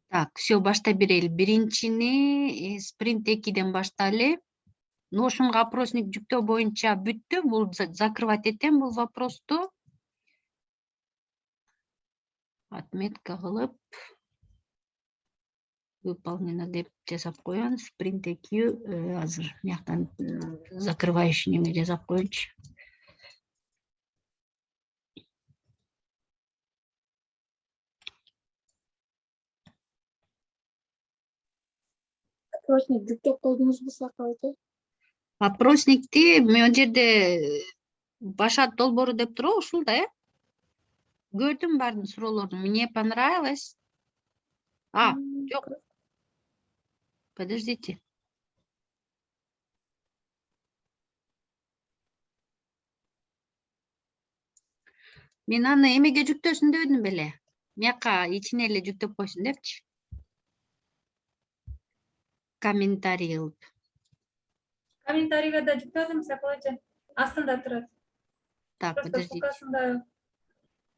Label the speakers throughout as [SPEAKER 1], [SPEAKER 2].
[SPEAKER 1] Так, все, баштай берели. Биринчини спринт 2-ден баштайлы. Notion'га опросник жүктөө боюнча бүттү. Бул закрывать этем бул вопросту. Отметка кылып выполнено деп жасап коеюн. Спринт 2 азыр мияктан закрывающий неме жасап коеюнчу.
[SPEAKER 2] Опросник жүктөп койдуңузбу сакалды?
[SPEAKER 1] Опросникти мен жерде Башат долбоору деп турабы ушул да, Көрдүм баардык суроолорду. Мне понравилось. Жок. Подождите. Мен аны эмеге жүктөсүн дебедим беле. Мияка ичине эле жүктөп койсун депчи. Комментарий кылып.
[SPEAKER 3] Комментарийге да жүктөдүм, сакалачы. Астында турат.
[SPEAKER 1] Так,
[SPEAKER 3] Просто
[SPEAKER 1] подождите.
[SPEAKER 3] ссылкасында.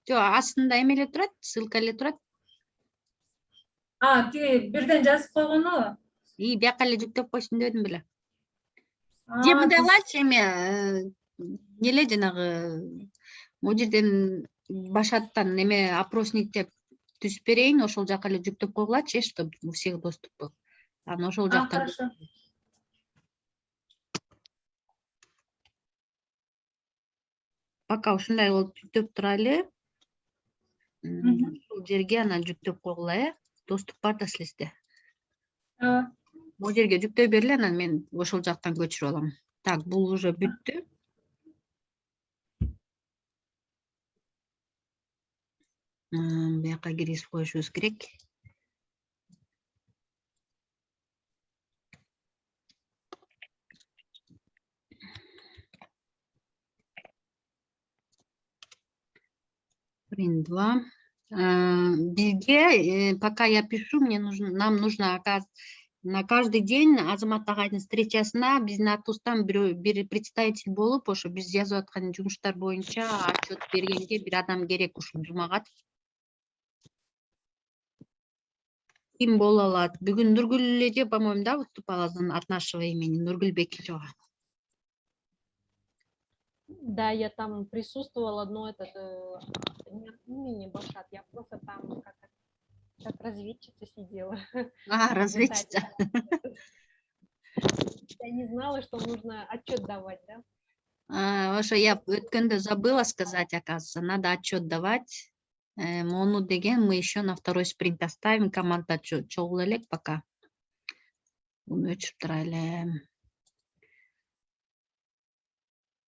[SPEAKER 1] Жок, астында эме эле турат, ссылка эле турат.
[SPEAKER 3] Тиги бирден жазып койгону.
[SPEAKER 1] Бияка эле жүктөп койсун дебедим беле. Же мындай кылачы эме эле жанагы могу жерден Башаттан эме опросник деп түзүп берейин, ошол жака эле жүктөп койгулачы, чтобы у всех доступ был. Анан ошол жактан.
[SPEAKER 3] Хорошо.
[SPEAKER 1] Пока ушундай болуп жүктөп турайлы. Ушул жерге анан жүктөп койгула, доступ бар да силерде. Бул жерге жүктөй бергиле, анан мен ошол жактан көчүрүп алам. Так, бул уже бүттү. Бияка киргизип коюшубуз керек. Print 2. Бизге, пока я пишу, нам нужно на каждый день Азамат агайдын встречасына биздин атыбыздан бир представитель болуп, ошо биз жазып аткан жумуштар боюнча отчет бергенге бир адам керек ушул жумага. Ким боло алат? Бүгүн Нургүл эже, по-моему, да, выступала от нашего имени, Нургүл Бекичева.
[SPEAKER 4] Да, я там присутствовала, но не от имени Башат, я просто там как разведчица сидела.
[SPEAKER 1] Разведчица.
[SPEAKER 4] Я не знала, что нужно отчет давать, да?
[SPEAKER 1] Ошо я өткөндө забыла сказать, оказывается, надо отчет давать. Мону деген мы еще на второй спринт оставим, команда чогул элек пока. Буну өчүп турайлы.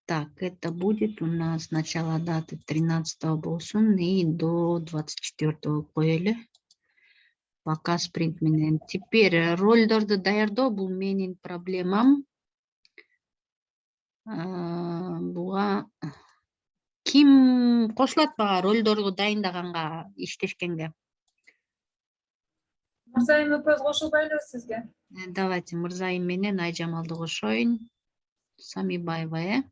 [SPEAKER 1] Так, это будет у нас с начала даты 13 болсун и до 24 коелу. Пока спринт менен. Теперь ролдорду даярдоо бул менин проблемам. Буга ким кошулат бага ролдорду дайындаганга, иштешкенге?
[SPEAKER 3] Мырзайым экөөбүз кошулбайлыбы сизге?
[SPEAKER 1] Давайте Мырзайым менен Айжамалды кошоюн. Самибаева,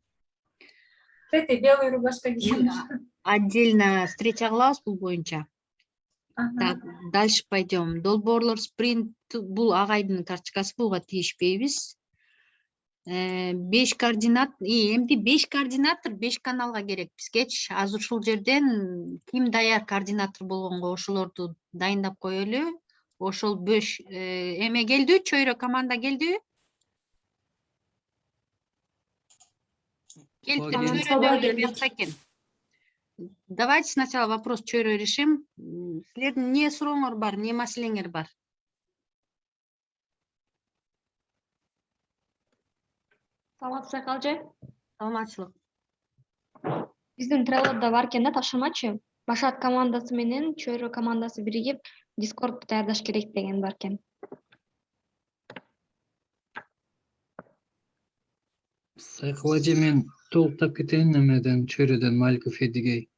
[SPEAKER 3] Эти белый рубашка кийген.
[SPEAKER 1] Отдельно встреча кылабыз бул боюнча. Так, дальше пойдем. Долбоорлор спринт бул агайдын карточкасы, буга тийишпейбиз. 5 координат, эмди 5 координатор 5 каналга керек бизгечи. Азыр ушул жерден ким даяр координатор болгонго ошолорду дайындап коелу. Ошол 5 эме келди, чөйрө команда келди. Давайте сначала вопрос чөйрө решим. Силердин эмне сурооңор бар, эмне маселеңер бар?
[SPEAKER 2] Саламат сакалжы.
[SPEAKER 1] Саламатчылык.
[SPEAKER 2] Биздин Trello'да бар экен да тапшырмачы. Башат командасы менен чөйрө командасы биригип Discord даярдаш керек деген бар экен.
[SPEAKER 5] Сайкалажы мен толуктап кетейин эмеден чөйрөдөн Маликов Эдигей.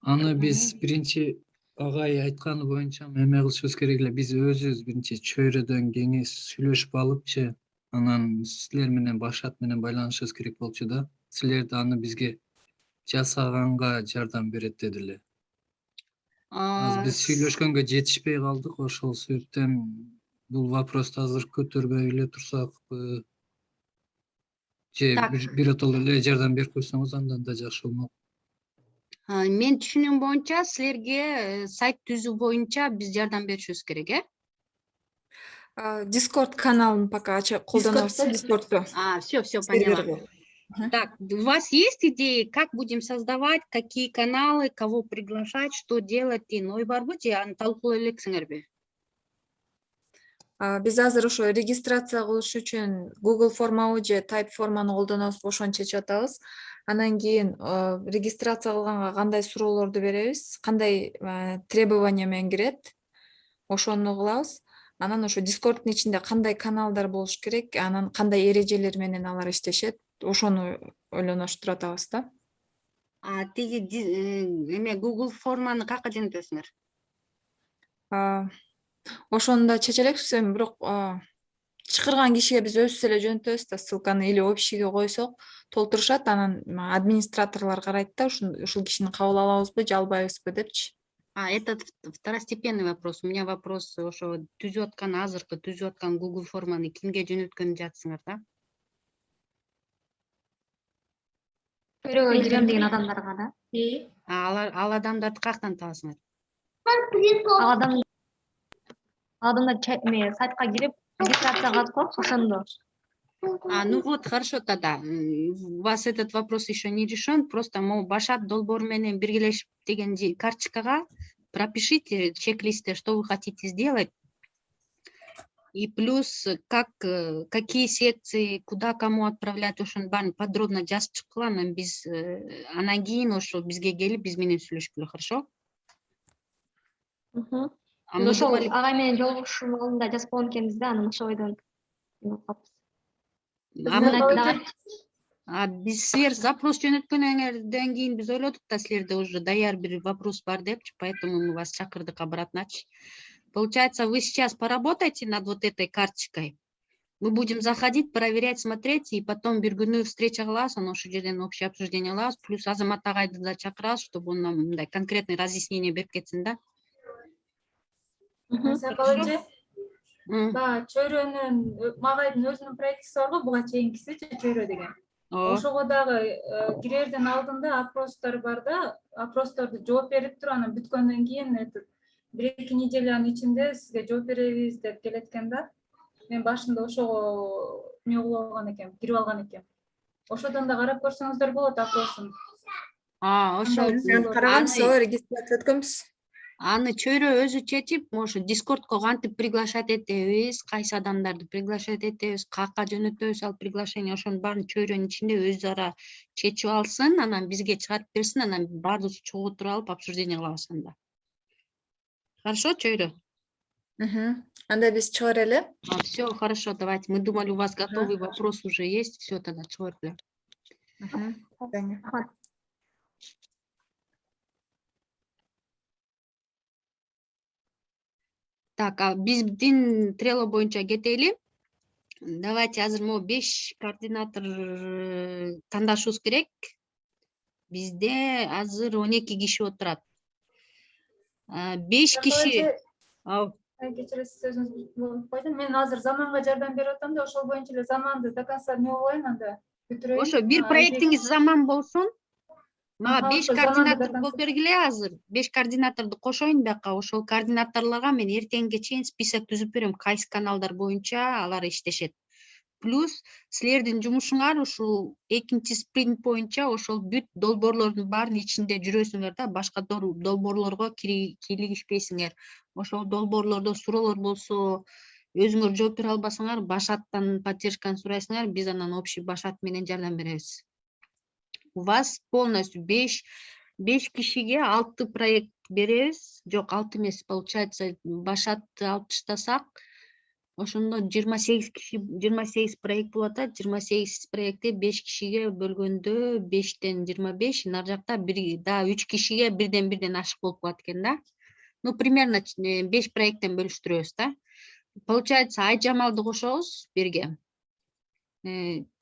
[SPEAKER 5] Аны биз биринчи агай айтканы боюнча эме кылышыбыз керек эле. Биз өзүбүз биринчи чөйрөдөн кеңеш сүйлөшүп алыпчы, анан силер менен Башат менен байланышыбыз керек болчу да. Силер да аны бизге жасаганга жардам берет дедиле. Азыр биз сүйлөшкөнгө жетишпей калдык, ошол себептен бул вопросту азыр көтөрбөй эле турсакпы? Же
[SPEAKER 1] Так.
[SPEAKER 5] биротоло эле жардам берип койсоңуз андан да жакшы болмок.
[SPEAKER 1] Мен түшүнүм боюнча силерге сайт түзүү боюнча биз жардам беришибиз керек, э?
[SPEAKER 6] Discord каналын пока колдонобуз да, Discord'ду.
[SPEAKER 1] Все,
[SPEAKER 6] Сервер
[SPEAKER 1] поняла.
[SPEAKER 6] был. Ага.
[SPEAKER 1] Так, у вас есть идеи, как будем создавать, какие каналы, кого приглашать, что делать, дейм ой барбы же аны талкуулай элексиңерби?
[SPEAKER 6] Биз азыр ошо регистрация кылыш үчүн Google формабы же Type форманы колдонобуз, ошону чечип атабыз. Анан кийин регистрация кылганга кандай суроолорду беребиз, кандай требование менен кирет, ошону кылабыз. Анан ошо Discord'дун ичинде кандай каналдар болуш керек, анан кандай эрежелер менен алар иштешет, ошону ойлонуштуруп атабыз да.
[SPEAKER 1] Тиги эме Google форманы кака жөнөтөсүңөр?
[SPEAKER 6] Ошону да чече элекпиз, бирок чакырган кишиге биз өзүбүз эле жөнөтөбүз да, ссылканы или общийге койсок толтурушат, анан администраторлор карайт да, ушул кишини кабыл алабызбы же албайбызбы депчи.
[SPEAKER 1] Это второстепенный вопрос. У меня вопрос ошо түзүп аткан азыркы түзүп аткан Google форманы кимге жөнөткөн жатсыңар да?
[SPEAKER 2] Чөйрөгө кирем деген адамдарга да.
[SPEAKER 1] Ал адамдарды каяктан табасыңар?
[SPEAKER 2] Адамдар сайтка кирип регистрация кылат го, ошондо.
[SPEAKER 1] Ну вот, хорошо тогда. У вас этот вопрос еще не решен. Просто Башат долбоор менен биргелешип деген карточкага пропишите чек-листы, что вы хотите сделать. И плюс, какие секции, куда кому отправлять, ошонун баарын подробно жазып чыккыла. Анан биз анан кийин ошо бизге келип биз менен сүйлөшкүлө, хорошо?
[SPEAKER 2] Биз ошол агай менен жолугушуш алдында жазып койгон экенбиз да, анан ошол бойдон
[SPEAKER 1] биз силер запрос жөнөткөндөн кийин биз ойлодук да силерде уже даяр бир вопрос бар депчи, поэтому мы вас чакырдык обратночи. Получается, вы сейчас поработайте над вот этой карточкой. Мы будем заходить, проверять, смотреть, и потом бир күнү встреча кылабыз, анан ошол жерден общее обсуждение кылабыз. Плюс Азамат агайды да чакырабыз, чтобы он нам мындай конкретный разъяснение берип кетсин да.
[SPEAKER 3] Сакал эже, чөйрөнүн магайдын өзүнүн проектиси бар го, буга чейинкиси чөйрө деген. Ошого дагы кирерден алдында опростор бар да, опросторду жооп берип туруп, анан бүткөндөн кийин бир-эки неделянын ичинде сизге жооп беребиз деп келет экен да. Мен башында ошого эмне кылып алган экенмин, кирип алган экенмин. Ошодон да карап көрсөңүздөр болот опросун.
[SPEAKER 1] Ошол
[SPEAKER 6] Караган регистрация өткөнбүз.
[SPEAKER 1] Аны чөйрө өзү чечип, ошо Discordко кантип приглашать этебиз, кайсы адамдарды приглашать этебиз, кака жөнөтөбүз ал приглашение, ошонун баарын чөйрөнүн ичинде өзү ара чечип алсын, анан бизге чыгарып берсин, анан баарыбыз чогуу туруп алып обсуждение кылабыз анда. Хорошо, чөйрө?
[SPEAKER 6] Анда биз чыгар эле.
[SPEAKER 1] Все, хорошо, давайте. Мы думали, у вас готовый вопрос уже есть. Все, тогда чыгар эле. Так, биздин Trello боюнча кетели. Давайте азыр 5 координатор тандашыбыз керек. Бизде азыр 12 киши отурат. 5 киши.
[SPEAKER 3] Кечиресиз, сөзүңүздү бөлүп койдум. Мен азыр Заманга жардам берип атам да, ошол боюнча эле Заманды до конца эмне кылайын анда бүтүрөйүн.
[SPEAKER 1] Ошо бир проектиңиз Заман болсун. Мага 5 координатор болуп бергиле азыр. 5 координаторду кошоюн бияка. Ошол координаторлорго мен эртеңге чейин список түзүп берем, кайсы каналдар боюнча алар иштешет. Плюс силердин жумушуңар ушул экинчи спринт боюнча ошол бүт долбоорлордун баарын ичинде жүрөсүңөр да, башка долбоорлорго кийлигишпейсиңер. Ошол долбоорлордо суроолор болсо, өзүңөр жооп бере албасаңар, Башаттан поддержканы сурайсыңар, биз анан общий Башат менен жардам беребиз. У вас полностью 5 кишиге 6 проект беребиз. Жок, 6 эмес, получается, Башатты алып таштасак, ошондо 28 проект болот да, 28 проектти 5 кишиге бөлгөндө 5тен 25, нар жакта 3 кишиге бирден ашык болуп калат экен да. Ну, примерно 5 проекттен бөлүштүрөбүз да. Получается, Айжамалды кошобуз бирге.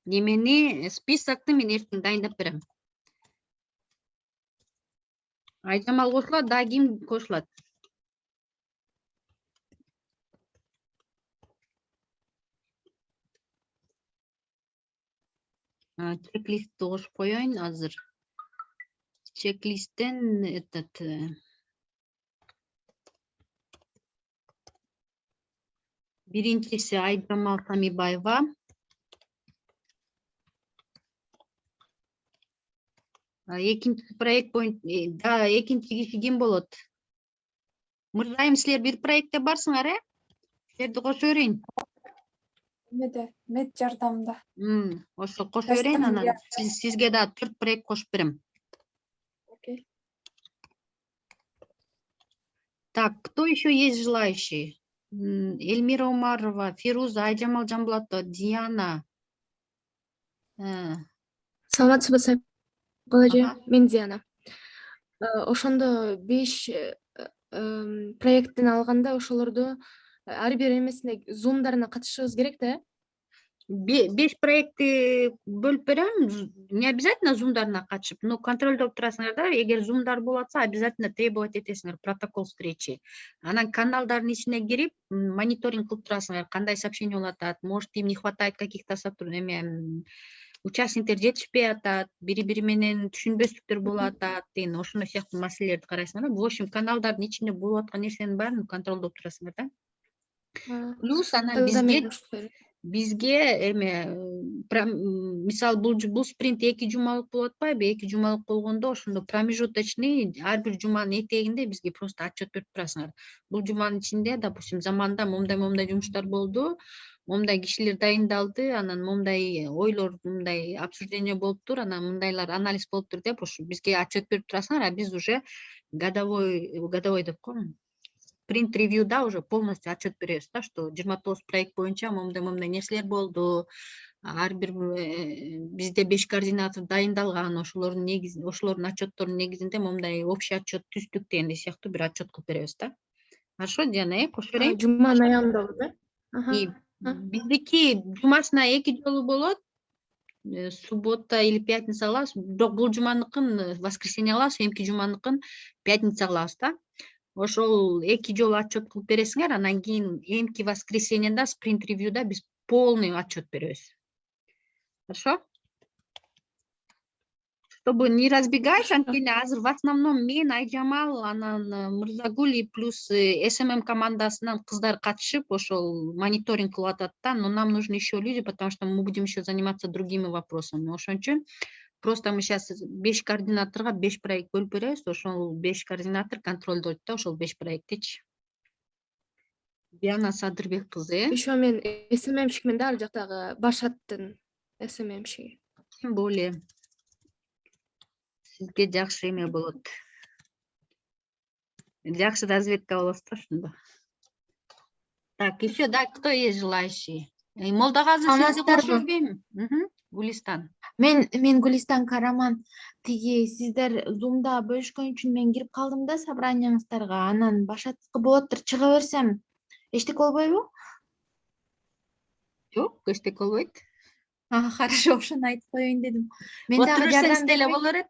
[SPEAKER 1] Немени списокты мен эртең дайындап берем. Айжамал кошулат, да ким кошулат? Чек-листти кошуп коеюн азыр. Чек-листтен биринчиси Айжамал Самибаева. Экинчи проект боюнча, экинчи киши ким болот? Мырзайым, силер бир проектте барсыңар, Силерди кошо берейин.
[SPEAKER 6] Эмеде, мед жардамда.
[SPEAKER 1] Ошо кошо берейин, анан сизге да 4 проект кошуп берем.
[SPEAKER 6] Окей.
[SPEAKER 1] Так, кто еще есть желающие? Эльмира Умарова, Фируза, Айжамал Жамбулатова, Диана.
[SPEAKER 7] Саламатсызбы Сайпул эже,
[SPEAKER 1] Ага.
[SPEAKER 7] мен Диана. Ошондо 5 проекттин алганда ошолорду ар бир эмесине зумдарына катышыбыз керек да?
[SPEAKER 1] 5 проектти бөлүп берем, не обязательно зумдарына катышып, но контролдоп турасыңар да, эгер зумдар болуп атса, обязательно требовать этесиңер протокол встречи. Анан каналдардын ичине кирип, мониторинг кылып турасыңар, кандай сообщение болуп атат, может им не хватает каких-то участниктер жетишпей атат, бири менен түшүнбөстүктөр болуп атат, деген ошондой сыяктуу маселелерди карайсыңар. В общем, каналдардын ичинде болуп аткан нерсенин баарын контролдоп турасыңар да. Плюс анан бизге мисалы бул спринт 2 жумалык болуп атпайбы? 2 жумалык болгондо ошондо промежуточный ар бир жуманын этегинде бизге просто отчет берип турасыңар. Бул жуманын ичинде, допустим, заманда момундай жумуштар болду, момундай кишилер дайындалды, анан момундай ойлор, мындай обсуждение болуптур, анан мындайлар анализ болуптур деп ошо бизге отчет берип турасыңар, а биз уже годовой деп коебу. Принт ревьюда уже полностью отчет беребиз да, что 29 проект боюнча момундай нерселер болду. Ар бир бизде 5 координатор дайындалган, ошолордун отчетторунун негизинде момундай общий отчет түздүк дегендей сыяктуу бир отчет кылып беребиз да. Хорошо, Диана, кошо берейин.
[SPEAKER 7] Жуманын аягында болот,
[SPEAKER 1] Биздики жумасына 2 жолу болот. Суббота или пятница кылабыз. Бирок бул жуманыкын воскресенье кылабыз, эмки жуманыкын пятница кылабыз да. Ошол 2 жолу отчет кылып бересиңер, анан кийин эмки воскресеньеда спринт ревьюда биз полный отчет беребиз. Хорошо? Чтобы не разбегать, анткени азыр в основном мен, Айжамал, анан Мырзагули плюс СММ командасынан кыздар катышып, ошол мониторинг кылып атат да, но нам нужны еще люди, потому что мы будем еще заниматься другими вопросами. Ошон үчүн просто мы сейчас 5 координаторга 5 проект бөлүп беребиз, ошол 5 координатор контролдойт да, ошол 5 проекттичи. Диана Садырбек кызы.
[SPEAKER 7] Еще мен СММщикмин да, ал жактагы Башаттын СММщиги.
[SPEAKER 1] Тем более. Сизге жакшы эме болот. Жакшы разведка болосуз да ошондо. Так, еще, да, кто есть желающий? Молдагазы сизди кошо бербейми? Гулистан.
[SPEAKER 8] Мен Гулистан Караман. Тиги сиздер Zoom'да бөлүшкөн үчүн мен кирип калдым да собранияңыздарга. Анан Башаттыкы болоттур, чыга берсем эчтеке болбойбу?
[SPEAKER 1] Жок, эчтеке болбойт.
[SPEAKER 8] Хорошо, ошону айтып коеюн дедим. Мен
[SPEAKER 1] дагы жардам деле болор эт.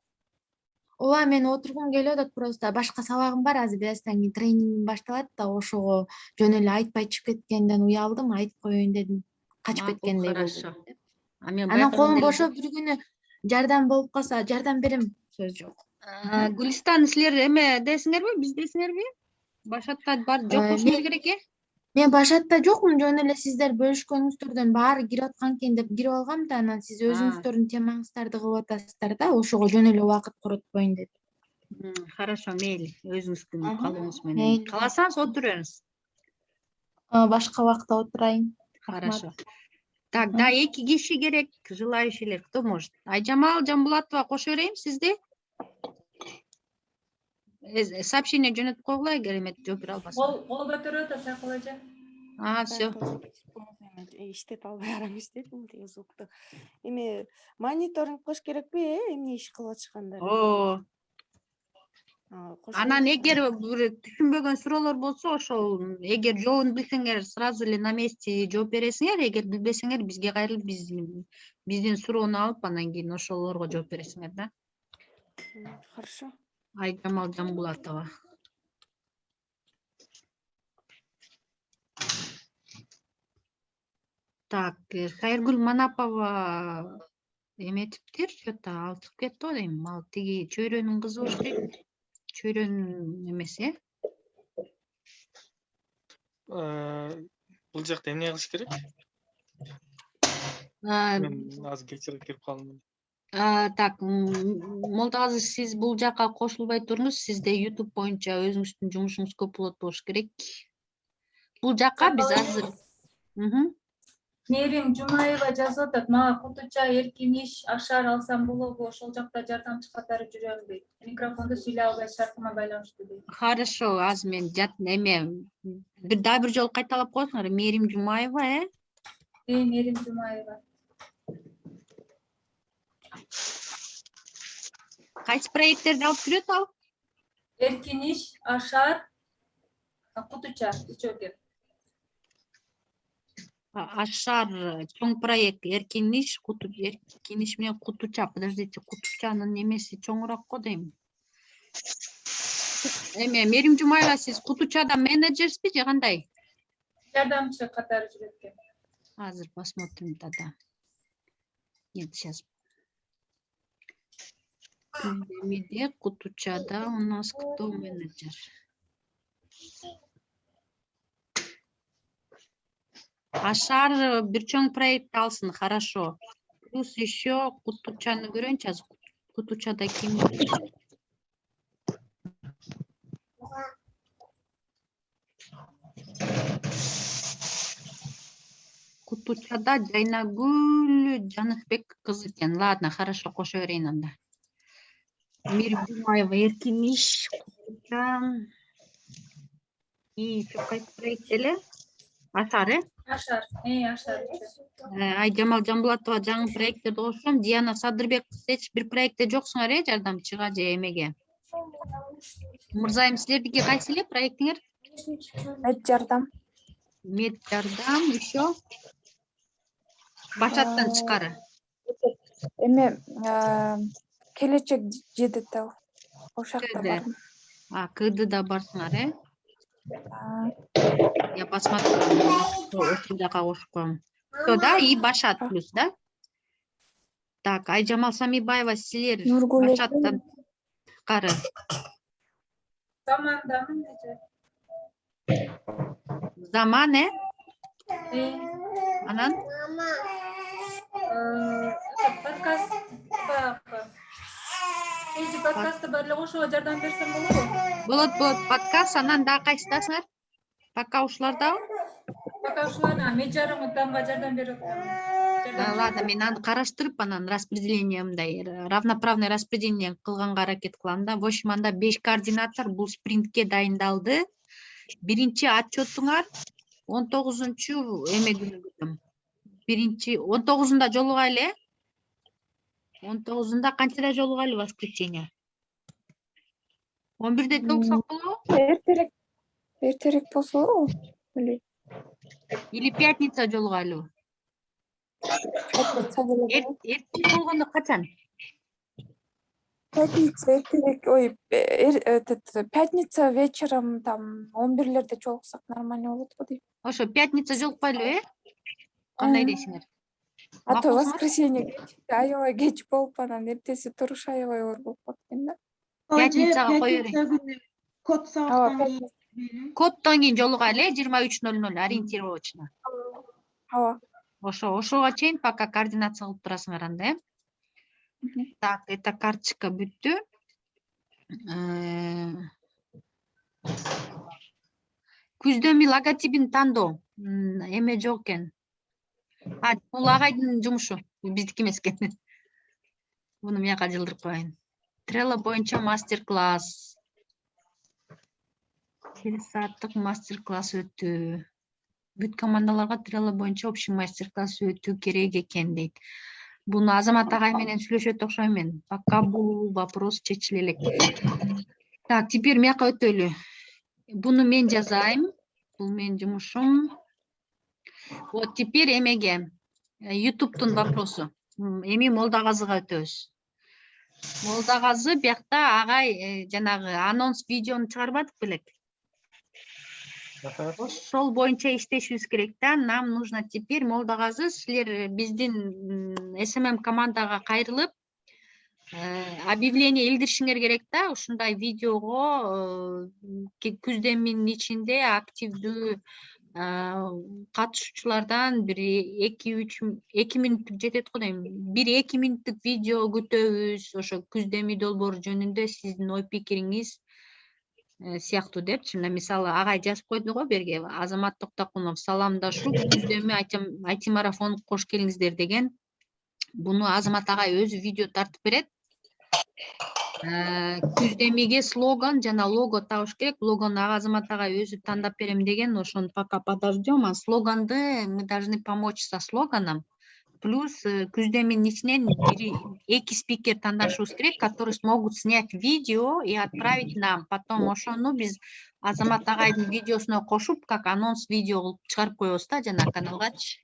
[SPEAKER 8] Ооба, мен отургум келип атат, просто башка сабагым бар, азыр бираздан кийин тренингим башталат да, ошого жөн эле айтпай чыгып кеткенден уялдым, айтып коеюн дедим. Качып кеткендей болду. Анан колум бошоп бир күнү жардам болуп калса, жардам берем, сөз жок.
[SPEAKER 1] Гулистан, силер эме десиңерби, биз десиңерби? Башатта бар жок болуш керек э?
[SPEAKER 8] Мен Башатта жокмун, жөн эле сиздер бөлүшкөнүңүздөрдөн баары кирип аткан экен деп кирип алгам да, анан сиз өзүңүздөрдүн темаңыздарды кылып атасыздар да, ошого жөн эле убакыт коротпойн дедим.
[SPEAKER 1] Хорошо, мейли, өзүңүздүн калооңуз менен. Кааласаңыз отура бериңиз.
[SPEAKER 8] Башка убакта отурайын.
[SPEAKER 1] Хорошо. Так, да, 2 киши керек, желающийлер, кто может? Айжамал Жамбулатова кошо берейин сизди. Сообщение жөнөтүп койгула, эгер эме жооп бере албасаң.
[SPEAKER 3] Кол көтөрүп атат Сайкул эже.
[SPEAKER 1] Всё.
[SPEAKER 9] Иштеп албай арам иштедим деген звукту. Эми мониторинг кылыш керекпи, эмне иш кылып атышкандар?
[SPEAKER 1] Анан эгер бир түшүнбөгөн суроолор болсо, ошол эгер жообун билсеңер, сразу эле на месте жооп бересиңер, эгер билбесеңер бизге кайрылып биздин суроону алып, анан кийин ошолорго жооп бересиңер да.
[SPEAKER 9] Хорошо.
[SPEAKER 1] Айжамал Жамбулатова. Так, Хайыргүл Манапова эметиптир, что-то алтып кетти го дейм. Ал тиги чөйрөнүн кызы болуш керек. Чөйрөнүн эмеси,
[SPEAKER 10] Бул жакта эмне кылыш керек?
[SPEAKER 1] э?
[SPEAKER 10] Мен азыр кечирип кирип калдым.
[SPEAKER 1] Так, Молдагазы, сиз бул жака кошулбай туруңуз. Сизде YouTube боюнча өзүңүздүн жумушуңуз көп болуш керек. Бул жака биз азыр
[SPEAKER 3] Мээрим Жумаева жазып атат, мага Кутуча, эркин иш, ашар алсам болобу, ошол жакта жардамчы катары жүрөм дейт. Микрофонду сүйлөй албай шартыма байланыштуу дейт.
[SPEAKER 1] Хорошо, азыр мен дагы бир жолу кайталап коесуңар. Мээрим Жумаева,
[SPEAKER 3] Мээрим Жумаева.
[SPEAKER 1] кайсы проекттерди алып жүрөт ал?
[SPEAKER 3] Эркин иш, ашар, Кутуча, үчөө.
[SPEAKER 1] Ашар чоң проект, эркин иш менен Кутуча. Подождите, Кутучанын немеси чоңураак го дейм. Мээрим Жумаева, сиз Кутучада менеджерсизби же кандай?
[SPEAKER 3] Жардамчы катары жүрөт экен.
[SPEAKER 1] Азыр посмотрим тогда. Нет, сейчас. Күндемиде Кутучада у нас кто менеджер? Ашар бир чоң проект алсын, хорошо. Плюс еще Кутучаны көрөйүнчү азыр. Кутучада ким? Кутучада Жайнагүл Жаныкбек кызы экен. Ладно, хорошо, кошо берейин анда. Мээрим Жумаева, эркин иш, Кутуча. И кайсы проект эле? Ашар,
[SPEAKER 3] Ашар, ашар.
[SPEAKER 1] Айжамал Жамбулатова жаңы проекттерди кошсом. Диана Садырбек, эч бир проектте жоксуңар, жардамчыга же эмеге? Мырзайым, силердики кайсы эле проектиңер?
[SPEAKER 6] Жардам.
[SPEAKER 1] Мед жардам, еще? Башаттан тышкары.
[SPEAKER 6] Эме келечек жедитал. Ошакта бардым.
[SPEAKER 1] КДда барсыңар, Я посмотрю, ошол жака кошуп коем. Всё, да, и Башат плюс, да? Так, Айжамал Самибаева, силер Башаттан тышкары.
[SPEAKER 3] Замандамын деди.
[SPEAKER 1] Заман, Анан?
[SPEAKER 3] Подкаст подкастты бар эле, ошого жардам берсем болобу?
[SPEAKER 1] Болот, подкаст, анан дагы кайсыдасыңар? Пока ушулардабы?
[SPEAKER 3] Пока ушуларда, мен жарым дамга жардам берип атам.
[SPEAKER 1] Ладно, мен аны караштырып, анан распределение мындай равноправный распределение кылганга аракет кылам да. В общем, анда 5 координатор бул спринтке дайындалды. Биринчи отчетуңар 19-чу эме күнү күтөм. Биринчи 19-да жолугайлы, 19-да канчада жолугайлы воскресенье? 11-де жолуксак болобу?
[SPEAKER 6] Эртерээк болсо
[SPEAKER 1] Или пятница жолугайлы? Эртең болгондо качан?
[SPEAKER 6] Пятница эртерээк, пятница вечером там 11-лерде жолуксак нормально болот го дейм.
[SPEAKER 1] Ошо пятница жолукпайлыбы, Кандай дейсиңер?
[SPEAKER 6] А то воскресенье аябай кеч болуп, анан эртеси туруш аябай оор болуп калат экен да.
[SPEAKER 1] Пятницага кое берейин.
[SPEAKER 11] Код сааттан
[SPEAKER 1] Коддон кийин жолугайлы, 23:00 ориентировочно.
[SPEAKER 6] Ооба.
[SPEAKER 1] Ошого чейин пока координация кылып турасыңар анда, Так, эта карточка бүттү. Күздөмү логотипин тандоо. Эме жок экен. Бул агайдын жумушу, биздики эмес экен. Буну мияка жылдырып коеюн. Trello боюнча мастер-класс. 1 сааттык мастер-класс өттү. Бүт командаларга Trello боюнча общий мастер-класс өтүү керек экен дейт. Буну Азамат агай менен сүйлөшөт окшойм мен. Пока бул вопрос чечиле элек. Так, теперь мияка өтөлү. Буну мен жазайм. Бул менин жумушум. Вот теперь эмеге YouTube'тун вопросу. Эми Молдагазыга өтөбүз. Молдагазы биякта агай жанагы анонс видеону чыгарбадык белек. Ошол боюнча иштешибиз керек да. Нам нужно теперь Молдагазы силер биздин СММ командага кайрылып объявление илдиришиңер керек да. Ушундай видеого күздеминин ичинде активдүү катышуучулардан бир 2 мүнөттүк жетет го дейм. 1-2 мүнөттүк видео күтөбүз. Ошо күздеми долбоору жөнүндө сиздин ой пикириңиз сыяктуу депчи. Мына мисалы агай жазып койду го берге. Азамат Токтокунов саламдашуу күздеми IT марафон кош келиңиздер деген. Буну Азамат агай өзү видео тартып берет. Күздемиге слоган жана лого табыш керек. Логону Азамат агай өзү тандап берем деген. Ошону пока подождем. А слоганды мы должны помочь со слоганом. Плюс күздеминин ичинен 1-2 спикер тандашыбыз керек, которые смогут снять видео и отправить нам. Потом ошону биз Азамат агайдын видеосуна кошуп, как анонс видео кылып чыгарып коебуз да жана каналгачы.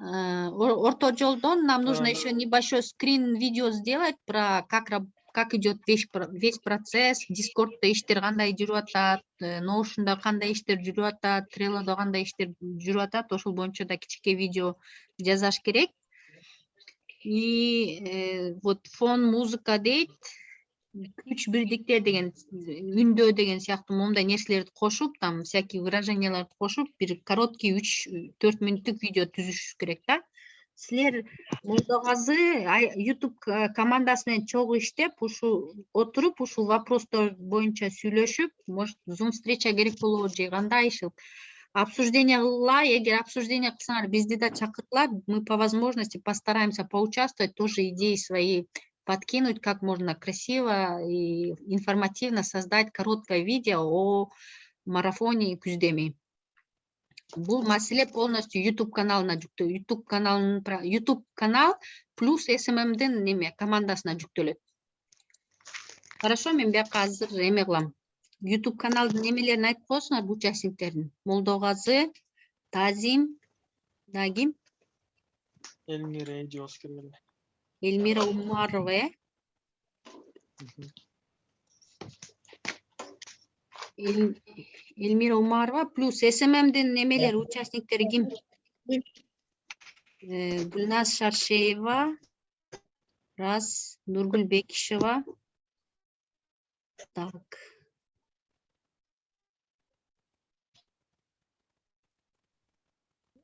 [SPEAKER 1] Орто жолдон нам нужно еще небольшой скрин видео сделать про как идет весь процесс, Дискордто иштер кандай жүрүп атат, Notion'да кандай иштер жүрүп атат, Trello'да кандай иштер жүрүп атат, ошол боюнча да кичике видео жазаш керек. И вот фон музыка дейт, күч бирдикте деген, үндөө деген сыяктуу момундай нерселерди кошуп, там всякие выраженияларды кошуп, бир короткий 3-4 мүнөттүк видео түзүшүш керек да. Силер Молдагазы YouTube командасы менен чогуу иштеп, ушул отуруп, ушул вопростор боюнча сүйлөшүп, может Zoom встреча керек болобу же кандай иши обсуждение кылгыла. Эгер обсуждение кылсаңар бизди да чакыртыла, мы по возможности постараемся поучаствовать, тоже идеи свои подкинуть, как можно красиво и информативно создать короткое видео о марафоне күздеми. Бул маселе полностью YouTube каналына жүктөлөт. YouTube канал плюс SMM'дин неме командасына жүктөлөт. Хорошо, мен бияка азыр эме кылам. YouTube каналдын немелерин айтып коесуңар участниктердин. Молдогазы, Тазим, Дагим,
[SPEAKER 10] Эльмира Эдиос келген.
[SPEAKER 1] Эльмира Умарова. Эльмира Умарова плюс СММдин немелер участниктери ким? Гүлназ Шаршеева, раз, Нургүл Бекишева. Так.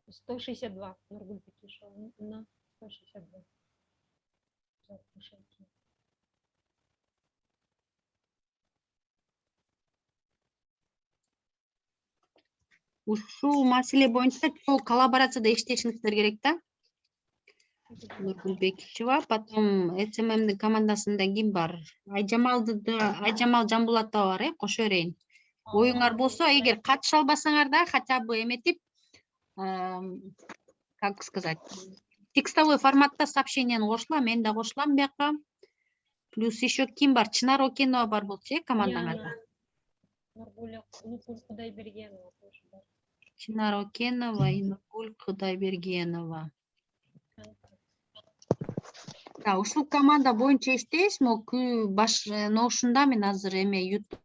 [SPEAKER 4] — 162 Нургуль Бекишева на 162.
[SPEAKER 1] Ушул маселе боюнча чогуу коллаборацияда иштешиңиздер керек да. Нургүл Бекишева, потом SMMдин командасында ким бар? Айжамал Жамбулатова бар, кошо берейин. Оюңар болсо, эгер катыша албасаңар да, хотя бы эметип, как сказать, текстовой форматта сообщениени кошула, мен да кошулам бияка. Плюс еще ким бар? Чынар Окенова бар болчу, командаңарда.
[SPEAKER 4] Нургуль Кудайбергенова тоже бар.
[SPEAKER 1] Чынар Окенова и Нургуль Кудайбергенова. Да, ушул команда боюнча иштейсизби? Баш Notion'да мен азыр эме YouTube.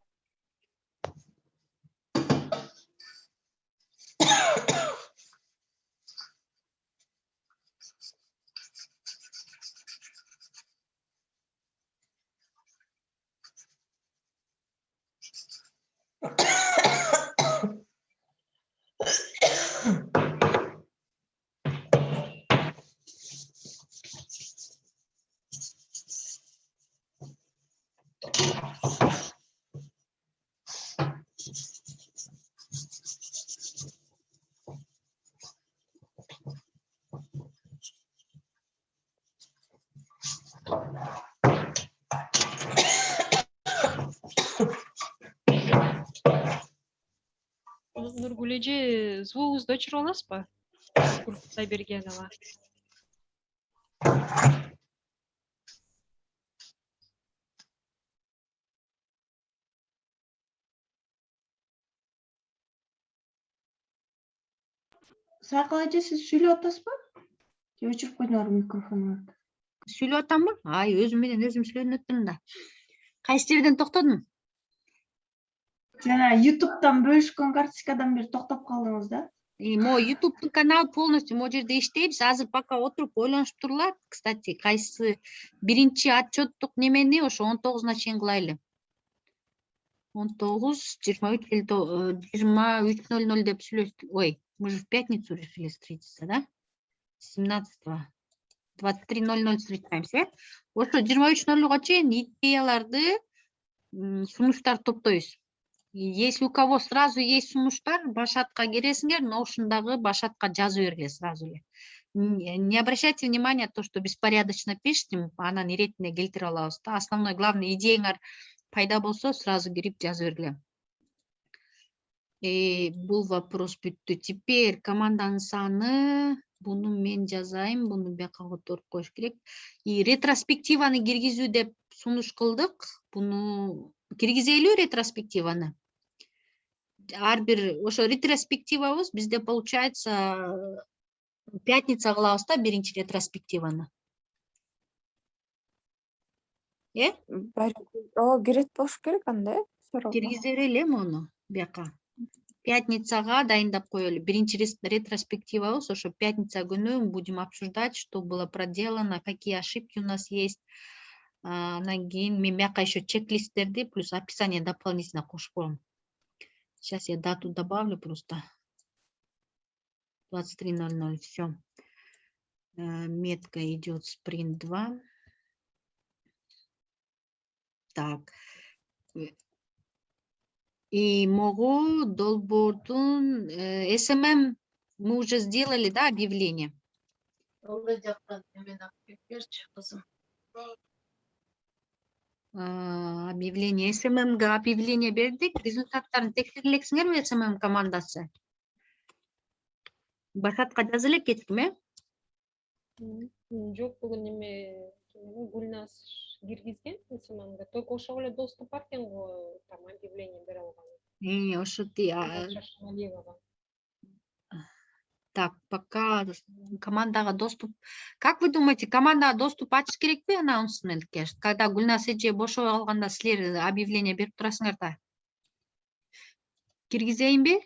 [SPEAKER 4] Нургуль эже звугуңузду өчүрүп аласызбы? Нургуль Кудайбергенова.
[SPEAKER 8] Саркал эже, сиз сүйлөп атасызбы? Же өчүрүп койдуңарбы микрофонуңарды?
[SPEAKER 1] Сүйлөп атамбы? Ай, өзүм менен өзүм сүйлөнүп атам да. Кайсы жерден токтодум?
[SPEAKER 11] Жана YouTube'дан бөлүшкөн карточкадан бери токтоп калдыңыз да?
[SPEAKER 1] Мо YouTube'дун каналы полностью могу жерде иштейбиз. Азыр пока отуруп ойлонуп турлар. Кстати, кайсы биринчи отчеттук немени ошо 19-на чейин кылайлы. 19, 23, 23:00 деп сүйлөштүк. Ой, мы же в пятницу решили встретиться, да? 17-го. 23:00 встречаемся. Ошо 23:00 чейин идеяларды, сунуштар топтойбуз. Если у кого сразу есть сунуштар, башатка киресиңер, Notion'дагы башатка жазып бергиле сразу эле. Не обращайте внимания то, что беспорядочно пишем, анан иретине келтире алабыз да. Основной, главный идеяңар пайда болсо, сразу кирип жазып бергиле. Бул вопрос бүттү. Теперь команданын саны, буну мен жазайын, буну бияка которуп коюш керек. Ретроспективаны киргизүү деп сунуш кылдык. Буну киргизели ретроспективаны. Ар бир ошо ретроспективабыз бизде получается пятница кылабыз да биринчи ретроспективаны.
[SPEAKER 6] Ооба, кирет болуш керек анда,
[SPEAKER 1] Киргизе берели муну бияка. Пятницага дайындап коелу. Биринчи ретроспективабыз ошо пятница күнү будем обсуждать, что было проделано, какие ошибки у нас есть. Анан кийин мен бияка еще чек-листтерди плюс описание дополнительно кошуп коем. Сейчас я дату добавлю просто. 23:00, все. Метка идет спринт 2. Так. И могу долбордун SMM мы уже сделали, да, объявление? Объявление SMM-га объявление бердик. Результаттарын текшерелексиңерби SMM командасы? Башатка жаза элек кечким,
[SPEAKER 4] Жок, бүгүн эме Гүлназ киргизген SMM-га. Только ошого эле доступ бар экен го, там объявление бере алган.
[SPEAKER 1] Ошо Так, пока командага доступ. Как вы думаете, командага доступ ачыш керекпи аннаунсментке? Когда Гүлназ эже бошоп алганда силер объявление берип турасыңар да. Киргизейинби?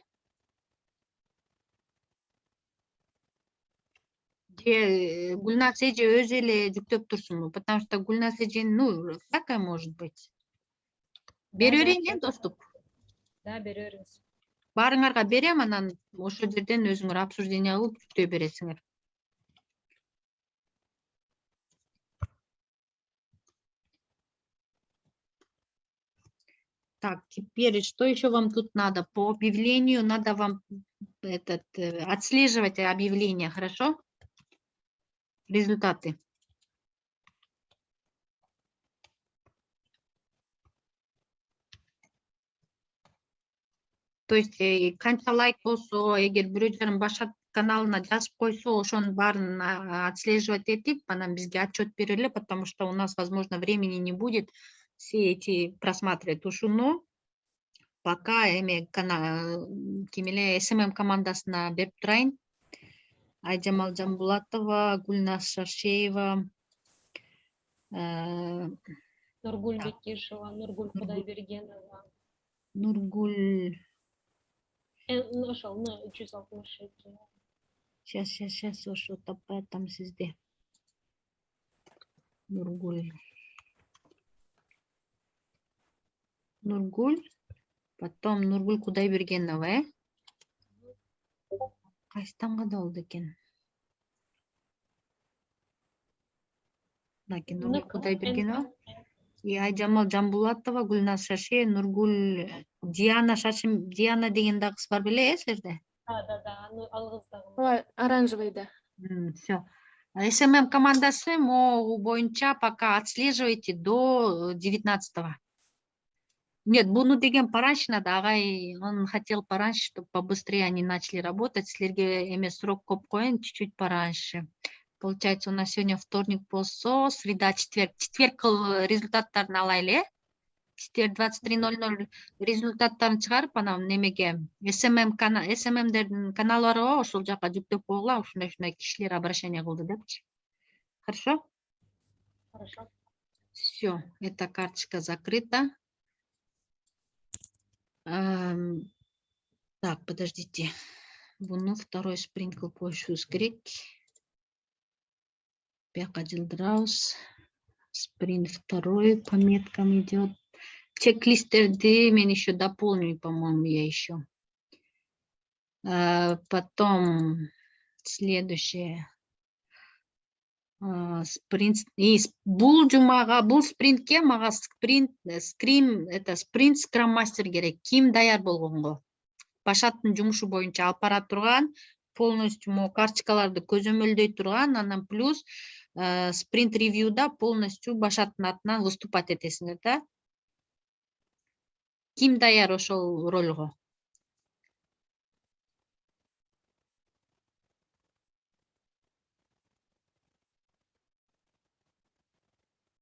[SPEAKER 1] Же Гүлназ эже өзү эле жүктөп турсунбу? Потому что Гүлназ эже, всякое может быть. Бере берейин, доступ.
[SPEAKER 4] Да, бере бериңиз.
[SPEAKER 1] Баарыңарга берем, анан ошол жерден өзүңөр обсуждение кылып жүктөй бересиңер. Так, теперь что еще вам тут надо? По объявлению надо вам отслеживать объявления, хорошо? Результаты. То есть канча лайк болсо, эгер бирөө жарым башат каналына жазып койсо, ошонун баарын отслеживать этип, анан бизге отчет берели, потому что у нас, возможно, времени не будет все эти просматривать. Ушуну пока эме кимеле SMM командасына берип турайын. Айжамал Жамбулатова, Гүлназ Шаршеева,
[SPEAKER 4] Нургуль Бекишева, Нургуль Кудайбергенова.
[SPEAKER 1] Нургуль.
[SPEAKER 4] Ошол 362.
[SPEAKER 1] Сейчас, ошо таппай атам сизде. Нургуль, потом Нургуль Кудайбергенова, Кайсы тамгада болду экен? Нургуль Кудайбергенова. И Айжамал Жамбулатова, Гүлназ Шаршеева, Нургуль, Диана деген да кыз бар беле, силерде?
[SPEAKER 4] Да, ал кыз дагы.
[SPEAKER 7] Ооба, оранжевыйда.
[SPEAKER 1] Все. SMM командасы могу боюнча пока отслеживайте до 19-го. Нет, буну деген пораньше надо, агай, он хотел пораньше, чтобы побыстрее они начали работать. Силерге эме срок коп коюн, чуть-чуть пораньше. Получается, у нас сегодня вторник болсо, среда, четверг. Четверг результаттарын алайлы, четверг 23:00 результаттарын чыгарып, анан немеге SMM-дердин каналы бар го, ошол жака жүктөп койгула, ушундай кишилер обращение кылды депчи. Хорошо?
[SPEAKER 4] Хорошо.
[SPEAKER 1] Все, эта карточка закрыта. Так, подождите. Буну второй спринкл коюшубуз керек. Бияка жылдырабыз. Спринт второй пометкам идет. Чек-листтерди мен еще дополню, по-моему, я еще. Потом следующее. Спринт. И бул жумага, бул спринтке мага спринт скрам мастер керек. Ким даяр болгонго. Башаттын жумушу боюнча алып бара турган, полностью могу карточкаларды көзөмөлдөй турган, анан плюс спринт ревьюда полностью Башаттын атынан выступать этесиңер да. Ким даяр ошол ролго?